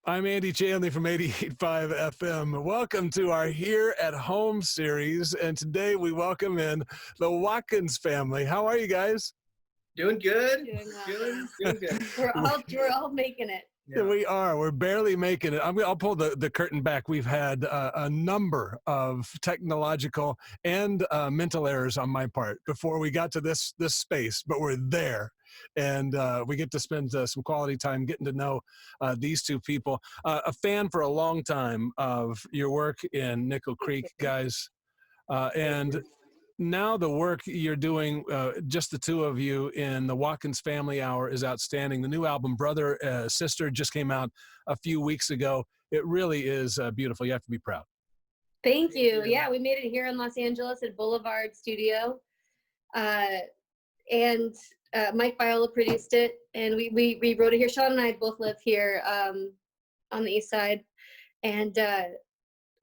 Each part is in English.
I'm Andy Chanley from 88.5 FM. Welcome to our Here at Home series. And today we welcome in the Watkins family. How are you guys? Doing good. Doing well. Doing good. We're all making it. Yeah. We are. We're barely making it. I'll pull the curtain back. We've had a number of technological and mental errors on my part before we got to this space, but we're there. And we get to spend some quality time getting to know these two people. A fan for a long time of your work in Nickel Creek, guys. And now the work you're doing, just the two of you in the Watkins Family Hour is outstanding. The new album, Brother, Sister, just came out a few weeks ago. It really is beautiful. You have to be proud. Thank you. Yeah, we made it here in Los Angeles at Boulevard Studio. And Mike Viola produced it, and we wrote it here. Sean and I both live here on the east side. And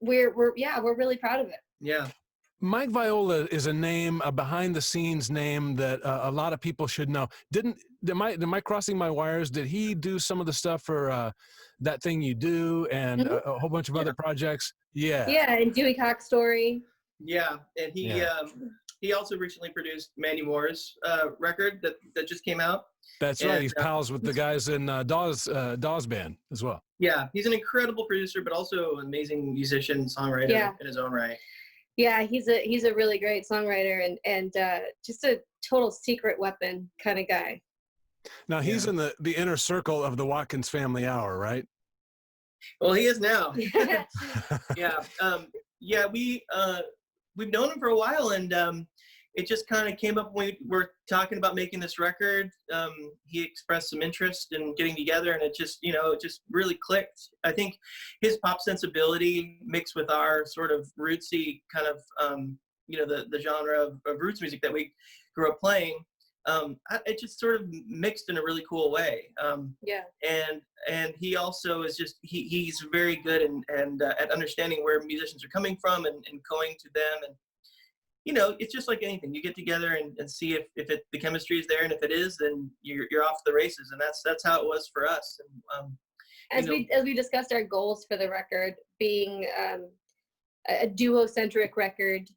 we're really proud of it. Yeah. Mike Viola is a name, a behind-the-scenes name that a lot of people should know. Am I crossing my wires? Did he do some of the stuff for That Thing You Do and a whole bunch of other projects? Yeah. Yeah, and Dewey Cox Story. Yeah, and he also recently produced Mandy Moore's record that just came out. That's right. He's pals with the guys in Dawes band as well. Yeah, he's an incredible producer, but also an amazing musician, songwriter in his own right. Yeah, he's a really great songwriter and just a total secret weapon kind of guy. Now he's in the inner circle of the Watkins Family Hour, right? Well, he is now. We've known him for a while, and it just kind of came up when we were talking about making this record. He expressed some interest in getting together, and it just really clicked. I think his pop sensibility mixed with our sort of rootsy kind of, the genre of roots music that we grew up playing, it just sort of mixed in a really cool way. And he also is just, he's very good and at understanding where musicians are coming from and going to them. And it's just like anything. You get together and see if the chemistry is there, and if it is, then you're off the races. And that's how it was for us. And as we discussed our goals for the record, being a duo-centric record,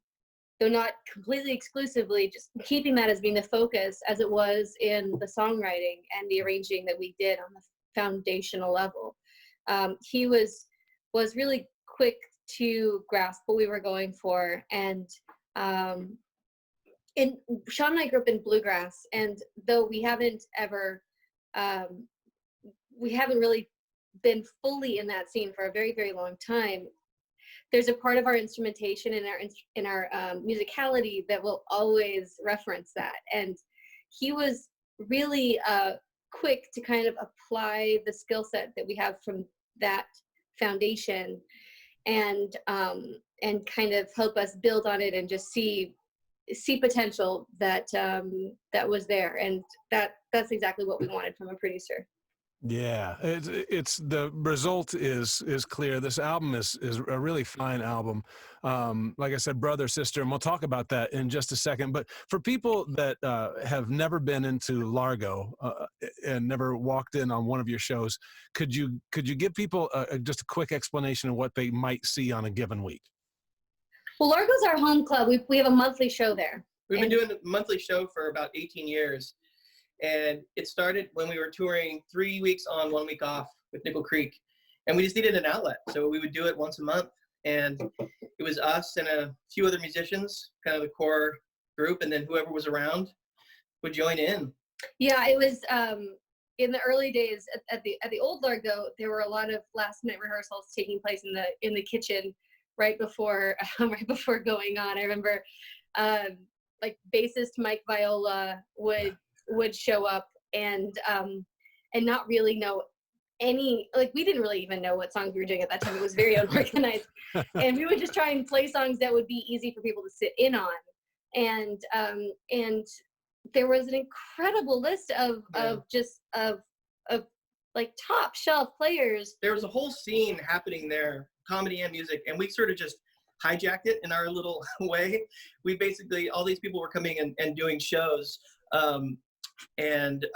though not completely exclusively, just keeping that as being the focus, as it was in the songwriting and the arranging that we did on the foundational level. He was really quick to grasp what we were going for, and Sean and I grew up in bluegrass, and though we haven't really been fully in that scene for a very, very long time, there's a part of our instrumentation and our musicality that will always reference that. And he was really quick to kind of apply the skill set that we have from that foundation and kind of help us build on it and just see potential that was there. And that's exactly what we wanted from a producer. Yeah, it's the result is clear. This album is a really fine album. Like I said, Brother, Sister, and we'll talk about that in just a second. But for people that have never been into Largo and never walked in on one of your shows, could you give people just a quick explanation of what they might see on a given week? Well, Largo's our home club. We have a monthly show there. We've been doing a monthly show for about 18 years. And it started when we were touring 3 weeks on, 1 week off with Nickel Creek. And we just needed an outlet. So we would do it once a month. And it was us and a few other musicians, kind of the core group. And then whoever was around would join in. Yeah, it was in the early days at the old Largo, there were a lot of last minute rehearsals taking place in the kitchen right before going on. I remember like bassist Mike Viola would show up and not really know any, like, we didn't really even know what songs we were doing at that time. It was very unorganized. And we would just try and play songs that would be easy for people to sit in on. And there was an incredible list of like top shelf players. There was a whole scene happening there, comedy and music, and we sort of just hijacked it in our little way. We basically, all these people were coming and doing shows and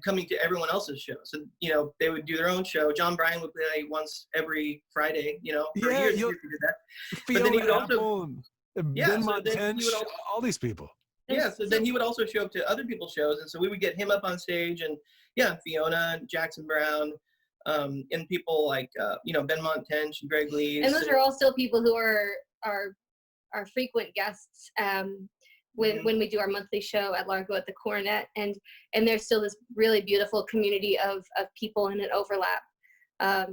coming to everyone else's shows. And you know, they would do their own show. John Bryan would play once every Friday, you know, for years he did that. But then he would also, Ben Montench, all these people. Yeah, so then he would also show up to other people's shows, and so we would get him up on stage, and yeah, Fiona, Jackson Brown, and people like you know, Ben Montench and Greg Lee. And those are all still people who are frequent guests when we do our monthly show at Largo at the Coronet, and there's still this really beautiful community of people in an overlap. Of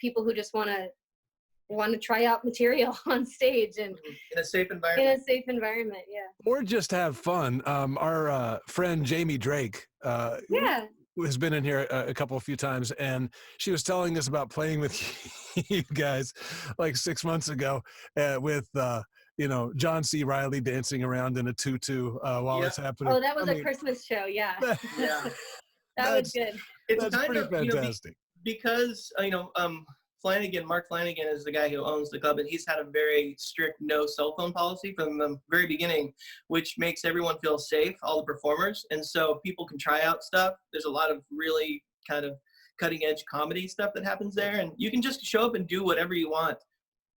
people who just want to try out material on stage and in a safe environment. Yeah. Or just have fun. Our friend Jamie Drake has been in here a few times, and she was telling us about playing with you guys like 6 months ago with you know, John C. Reilly dancing around in a tutu while it's happening. Oh, that was a Christmas show, yeah. Yeah. That was good. It's pretty fantastic. Because you know, Mark Flanagan is the guy who owns the club, and he's had a very strict no cell phone policy from the very beginning, which makes everyone feel safe, all the performers, and so people can try out stuff. There's a lot of really kind of cutting edge comedy stuff that happens there, and you can just show up and do whatever you want.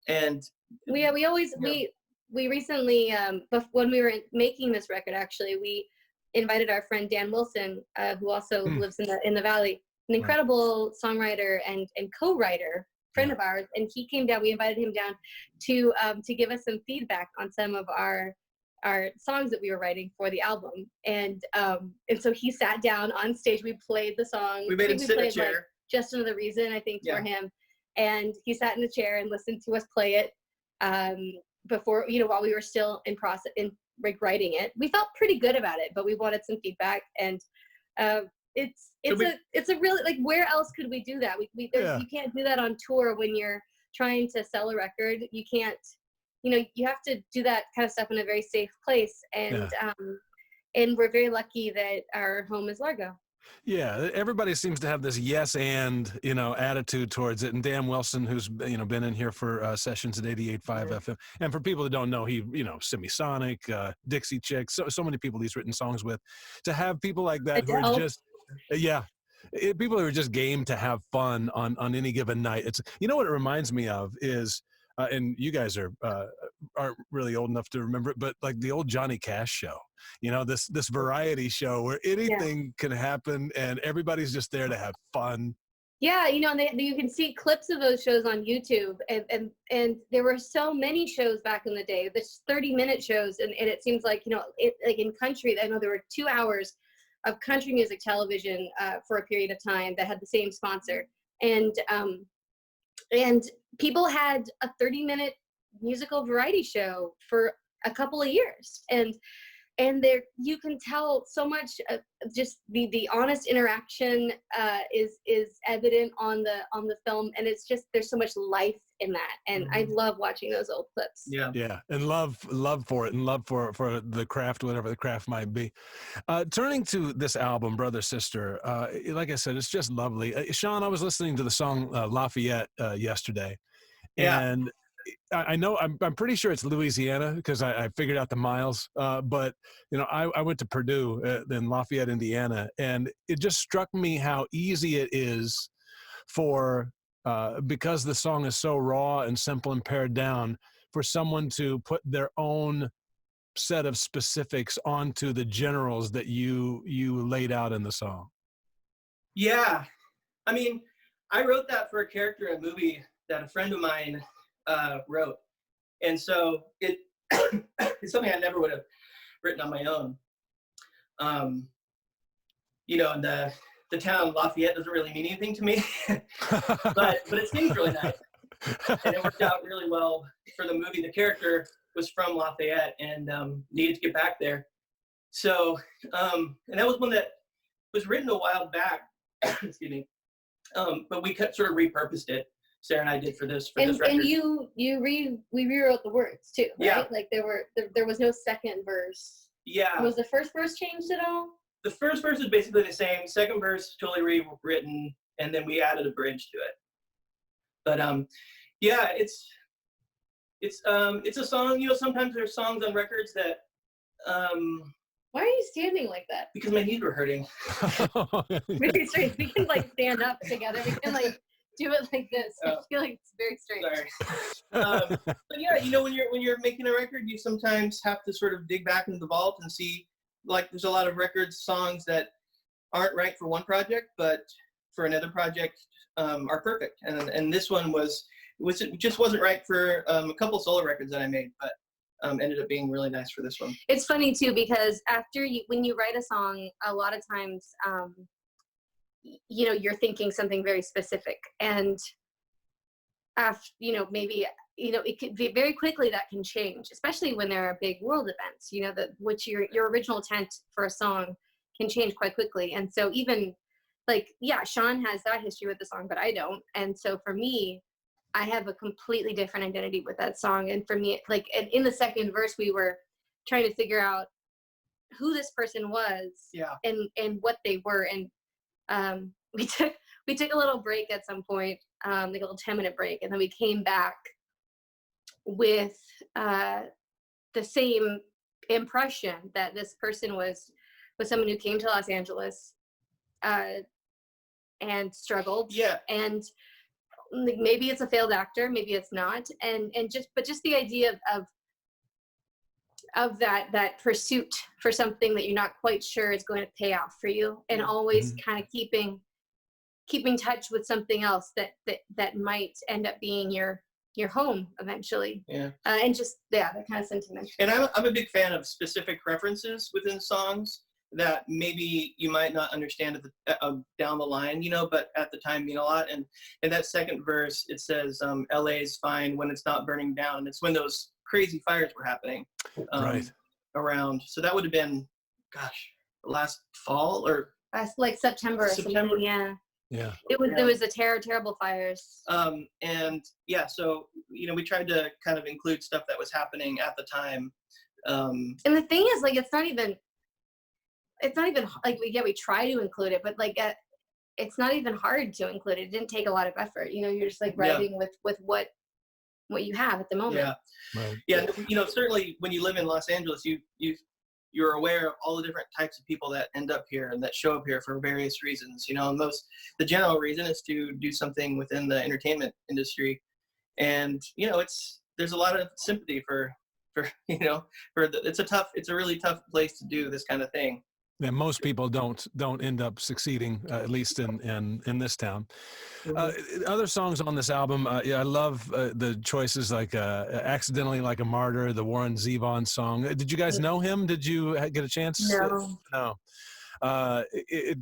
And we recently, when we were making this record, actually, we invited our friend Dan Wilson, who also lives in the Valley, an incredible songwriter and co-writer, friend of ours, and he came down. We invited him down to give us some feedback on some of our songs that we were writing for the album, and so he sat down on stage. We played the song. We made him sit in a chair. Like, Just Another Reason, I think, for him, and he sat in a chair and listened to us play it. Before, you know, while we were still in process in writing it, we felt pretty good about it, but we wanted some feedback, and it's a really, like, where else could we do that? You can't do that on tour when you're trying to sell a record. You can't, you know, you have to do that kind of stuff in a very safe place, and we're very lucky that our home is Largo. Yeah, everybody seems to have this yes and, you know, attitude towards it. And Dan Wilson, who's, you know, been in here for sessions at 88.5 FM. And for people that don't know, he, you know, Semisonic, Dixie Chicks, so many people he's written songs with. To have people like that who are just, people who are just game to have fun on any given night. It's, you know, what it reminds me of is, and you guys aren't really old enough to remember it, but like the old Johnny Cash show, you know, this variety show where anything can happen and everybody's just there to have fun. Yeah, you know, and you can see clips of those shows on YouTube, and there were so many shows back in the day, this 30-minute shows, and it seems like, you know, like in country, I know there were 2 hours of country music television for a period of time that had the same sponsor, and people had a 30-minute musical variety show for a couple of years, and there you can tell so much just the honest interaction is evident on the film, and it's just, there's so much life in that, and I love watching those old clips. Yeah, and love for it, and love for the craft, whatever the craft might be. Turning to this album, Brother Sister, like I said, it's just lovely. Sean, I was listening to the song Lafayette yesterday, and I know, I'm pretty sure it's Louisiana because I figured out the miles. But you know, I went to Purdue in Lafayette, Indiana, and it just struck me how easy it is for because the song is so raw and simple and pared down, for someone to put their own set of specifics onto the generals that you laid out in the song. Yeah, I mean, I wrote that for a character in a movie that a friend of mine wrote, and so it's something I never would have written on my own. You know, and the town Lafayette doesn't really mean anything to me, but it seems really nice, and it worked out really well for the movie. The character was from Lafayette and needed to get back there, so and that was one that was written a while back. Excuse me, but we sort of repurposed it. Sarah and I did for this record. And we rewrote the words too, right? Yeah. Like there was no second verse. Yeah. Was the first verse changed at all? The first verse is basically the same. Second verse totally rewritten, and then we added a bridge to it. But yeah, it's a song. You know, sometimes there's songs on records that Why are you standing like that? Because my knees were hurting. Very strange. We can like stand up together. We can like do it like this. I feel like it's very strange. Sorry. But yeah, you know, when you're making a record, you sometimes have to sort of dig back into the vault and see, like, there's a lot of records, songs that aren't right for one project, but for another project are perfect. And this one just wasn't right for a couple solo records that I made, but ended up being really nice for this one. It's funny too, because when you write a song, a lot of times, you know, you're thinking something very specific, and after, you know, maybe, you know, it could be very quickly that can change, especially when there are big world events, you know, which your original intent for a song can change quite quickly. And so even like, yeah, Sean has that history with the song, but I don't. And so for me, I have a completely different identity with that song. And for me, like, in the second verse, we were trying to figure out who this person was, and what they were. And we took a little break at some point, like a little 10-minute break, and then we came back with the same impression that this person was someone who came to Los Angeles and struggled. Yeah. And like, maybe it's a failed actor, maybe it's not, and just the idea of that pursuit for something that you're not quite sure is going to pay off for you, and always kind of keeping touch with something else that might end up being your home eventually. Yeah. And just that kind of sentiment. And I'm a big fan of specific references within songs that maybe you might not understand down the line, you know, but at the time mean a lot. And in that second verse, it says, LA's fine when it's not burning down. And it's when those crazy fires were happening around. So that would have been, gosh, last fall or like September. Yeah. Yeah. There was a terrible fires. And yeah, so, you know, we tried to kind of include stuff that was happening at the time. And the thing is, like, it's not even like, we try to include it, but like it's not even hard to include it. It didn't take a lot of effort, you know. You're just like writing with what you have at the moment. Yeah. Right. Yeah, you know, certainly when you live in Los Angeles, you're aware of all the different types of people that end up here and that show up here for various reasons, you know. And the general reason is to do something within the entertainment industry. And, you know, there's a lot of sympathy for you know, it's a really tough place to do this kind of thing. Yeah, most people don't end up succeeding, at least in this town. Other songs on this album, I love the choices like "Accidentally Like a Martyr," the Warren Zevon song. Did you guys know him? Did you get a chance? No. It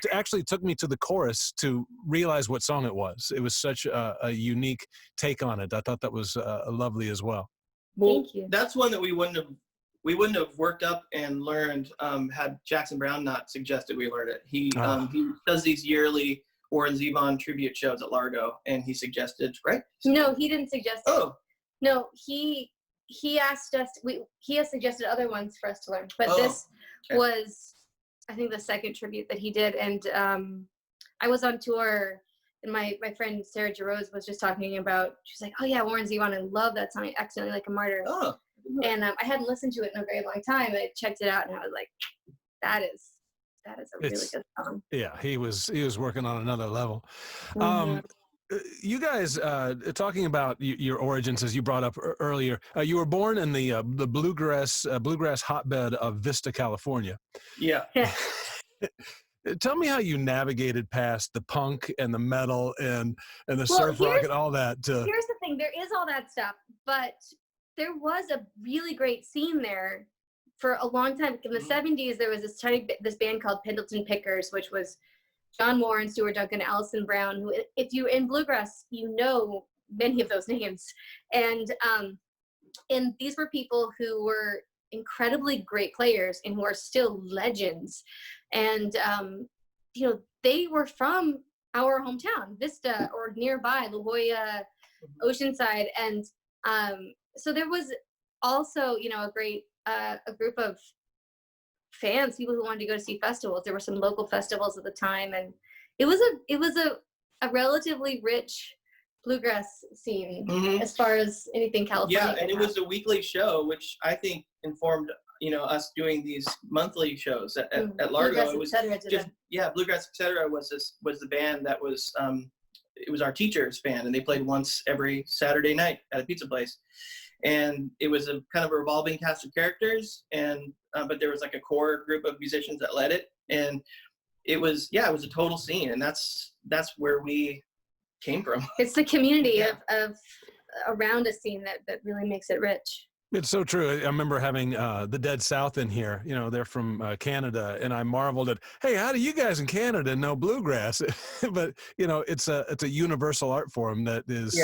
actually took me to the chorus to realize what song it was. It was such a unique take on it. I thought that was lovely as well. Thank you. That's one that we wouldn't have worked up and learned had Jackson Browne not suggested we learn it. He does these yearly Warren Zevon tribute shows at Largo, and he suggested, right? No, he didn't suggest it. Oh. No, he asked us, he has suggested other ones for us to learn, but this was, I think, the second tribute that he did. And I was on tour, and my friend Sarah Jarose was just talking about, she's like, oh yeah, Warren Zevon, I love that song, Accidentally Like a Martyr. Oh. And I hadn't listened to it in a very long time. I checked it out, and I was like, that is a really good song. Yeah, he was working on another level. Mm-hmm. You guys, talking about your origins, as you brought up earlier, you were born in the bluegrass hotbed of Vista, California. Yeah. Tell me how you navigated past the punk and the metal and the surf rock and all that. Here's the thing: there is all that stuff, but there was a really great scene there for a long time. In the 70s, there was this band called Pendleton Pickers, which was John Moore and Stuart Duncan, Allison Brown, who, if you're in bluegrass, you know many of those names. And these were people who were incredibly great players and who are still legends. And, you know, they were from our hometown, Vista, or nearby, La Jolla, Oceanside. And so there was also, you know, a group of fans, people who wanted to go to see festivals. There were some local festivals at the time, and it was a relatively rich bluegrass scene as far as anything California. Yeah, and it was a weekly show, which I think informed, us doing these monthly shows at Largo. Bluegrass, It was et cetera. Bluegrass, etc. was the band that was it was our teacher's band, and they played once every Saturday night at a pizza place. And it was a kind of a revolving cast of characters, and but there was like a core group of musicians that led it, and it was a total scene, and that's where we came from. It's the community of around a scene that really makes it rich. It's so true. I remember having the Dead South in here. They're from Canada, and I marveled at, hey, how do you guys in Canada know bluegrass? But it's a universal art form that is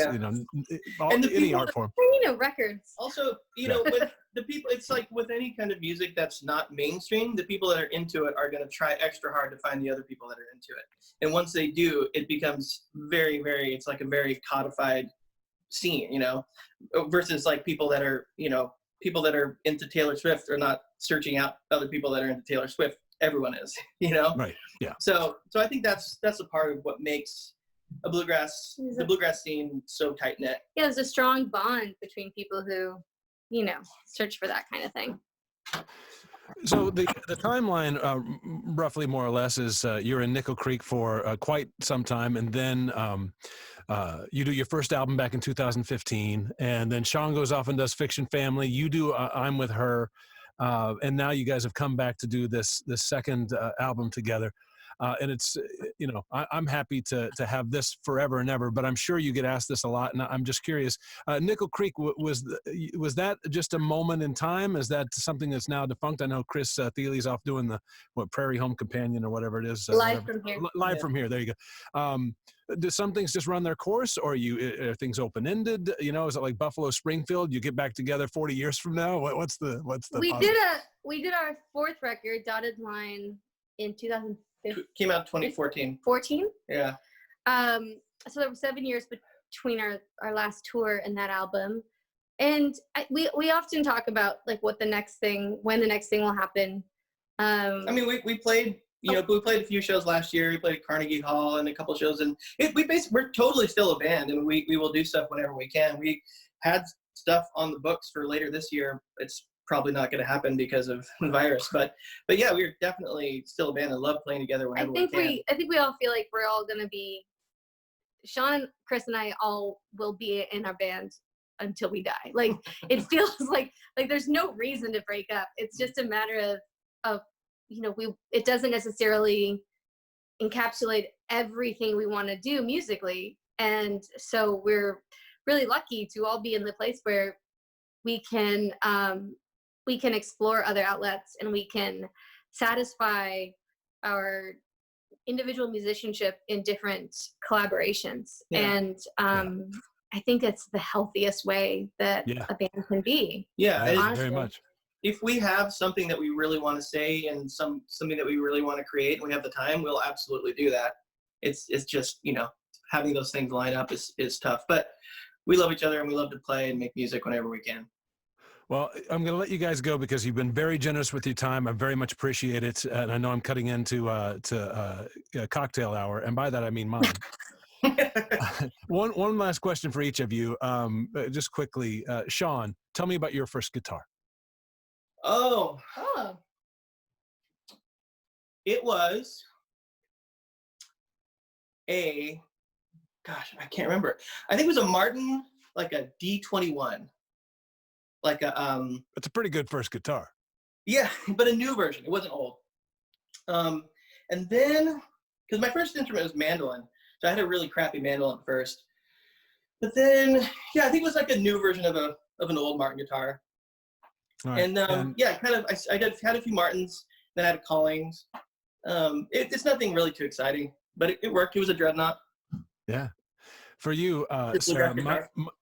any art form. Records. Also, with the people, it's like with any kind of music that's not mainstream, the people that are into it are going to try extra hard to find the other people that are into it. And once they do, it becomes very, very. It's like a very codified scene, versus like people that are into Taylor Swift are not searching out other people that are into Taylor Swift. Everyone is, Right. Yeah. So I think that's a part of what makes the bluegrass scene so tight knit. Yeah, there's a strong bond between people who, search for that kind of thing. So the timeline, roughly more or less, is you're in Nickel Creek for quite some time, and then you do your first album back in 2015, and then Sean goes off and does Fiction Family. You do I'm With Her, and now you guys have come back to do this second album together. And it's, I'm happy to have this forever and ever, but I'm sure you get asked this a lot, and I'm just curious. Nickel Creek, was that just a moment in time? Is that something that's now defunct? I know Chris Thiele's off doing the Prairie Home Companion or whatever it is. Live from here. Live from here. There you go. Do some things just run their course, or are things open-ended? Is it like Buffalo Springfield? You get back together 40 years from now? What's the? We did our fourth record, Dotted Line, in 2015. Came out in 2014. 14? Yeah. So there were 7 years between our last tour and that album. And we often talk about like when the next thing will happen. We played, we played a few shows last year. We played at Carnegie Hall and a couple shows, and we're totally still a band, and we will do stuff whenever we can. We had stuff on the books for later this year. It's probably not going to happen because of the virus, but yeah, we're definitely still a band and love playing together whenever we can. I think we all feel like we're all going to be, Sean, Chris, and I all will be in our band until we die. Like it feels like there's no reason to break up. It's just a matter of it doesn't necessarily encapsulate everything we want to do musically, and so we're really lucky to all be in the place where we can explore other outlets, and we can satisfy our individual musicianship in different collaborations. Yeah. And I think it's the healthiest way that a band can be. Yeah, very much. If we have something that we really want to say and something that we really want to create, and we have the time, we'll absolutely do that. It's just, having those things line up is tough, but we love each other and we love to play and make music whenever we can. Well, I'm going to let you guys go because you've been very generous with your time. I very much appreciate it. And I know I'm cutting into a cocktail hour. And by that, I mean mine. One last question for each of you. Just quickly, Sean, tell me about your first guitar. Oh. It was I can't remember. I think it was a Martin, like a D21. Like it's a pretty good first guitar. Yeah, but a new version. It wasn't old. And then, because my first instrument was mandolin, so I had a really crappy mandolin first. But then, I think it was like a new version of an old Martin guitar. Right. And I had a few Martins, then I had a Collings. It's nothing really too exciting, but it worked. It was a Dreadnought. Yeah. For you, Sarah,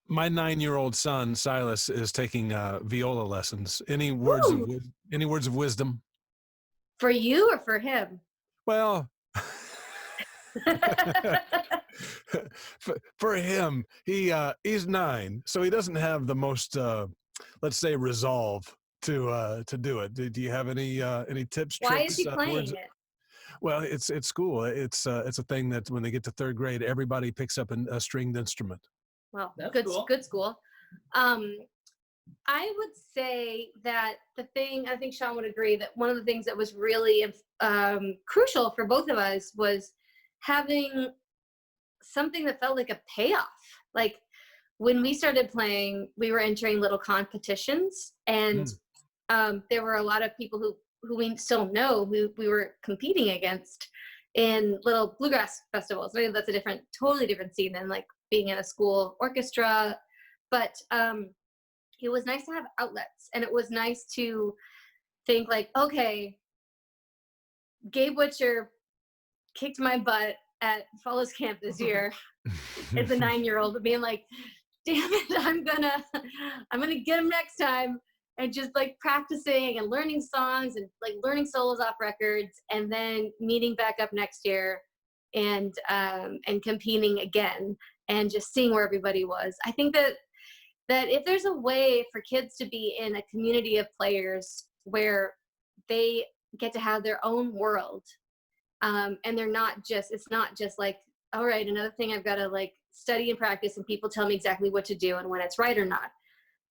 my 9-year-old son Silas is taking viola lessons. Any words of wisdom? For you or for him? Well, for him, he's 9, so he doesn't have the most, let's say, resolve to do it. Do you have any tips? Why tricks, is he playing it? Well, it's school. It's a thing that when they get to 3rd grade, everybody picks up a stringed instrument. Well, that's good, cool. Good school. I would say that the thing, I think Sean would agree, that one of the things that was really crucial for both of us was having something that felt like a payoff. Like when we started playing, we were entering little competitions, and there were a lot of people who we still know who we were competing against in little bluegrass festivals. Maybe that's a totally different scene than like being in a school orchestra. But it was nice to have outlets, and it was nice to think like, okay, Gabe Witcher kicked my butt at Follows Camp this year as a 9-year-old, but being like, damn it, I'm gonna get him next time, and just like practicing and learning songs and like learning solos off records, and then meeting back up next year and competing again and just seeing where everybody was. I think that if there's a way for kids to be in a community of players where they get to have their own world, and it's not just like, all right, another thing I've got to like study and practice and people tell me exactly what to do and when it's right or not.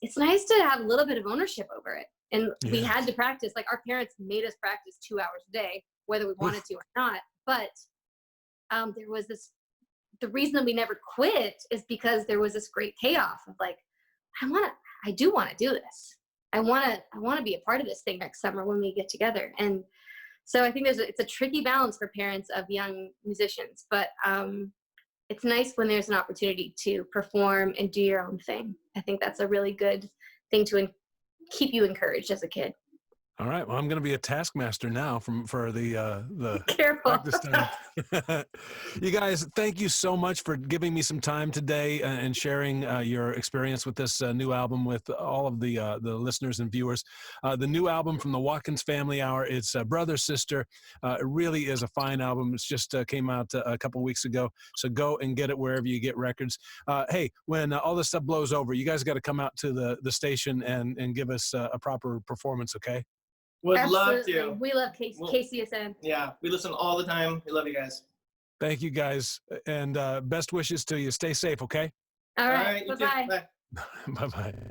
It's nice to have a little bit of ownership over it. And we had to practice, like our parents made us practice 2 hours a day, whether we wanted to or not. But there was the reason that we never quit is because there was this great payoff of like, I do want to do this. I want to be a part of this thing next summer when we get together. And so I think it's a tricky balance for parents of young musicians, but it's nice when there's an opportunity to perform and do your own thing. I think that's a really good thing to keep you encouraged as a kid. All right. Well, I'm going to be a taskmaster now for the Careful. practice time. You guys, thank you so much for giving me some time today and sharing your experience with this new album with all of the listeners and viewers. The new album from the Watkins Family Hour, it's Brother Sister. It really is a fine album. It's just came out a couple weeks ago. So go and get it wherever you get records. Hey, when all this stuff blows over, you guys got to come out to the station and give us a proper performance, okay? Would Absolutely. love to. We love KCSN. Yeah, we listen all the time. We love you guys. Thank you, guys, and best wishes to you. Stay safe, okay? All right. You Bye-bye. too. Bye. Bye-bye.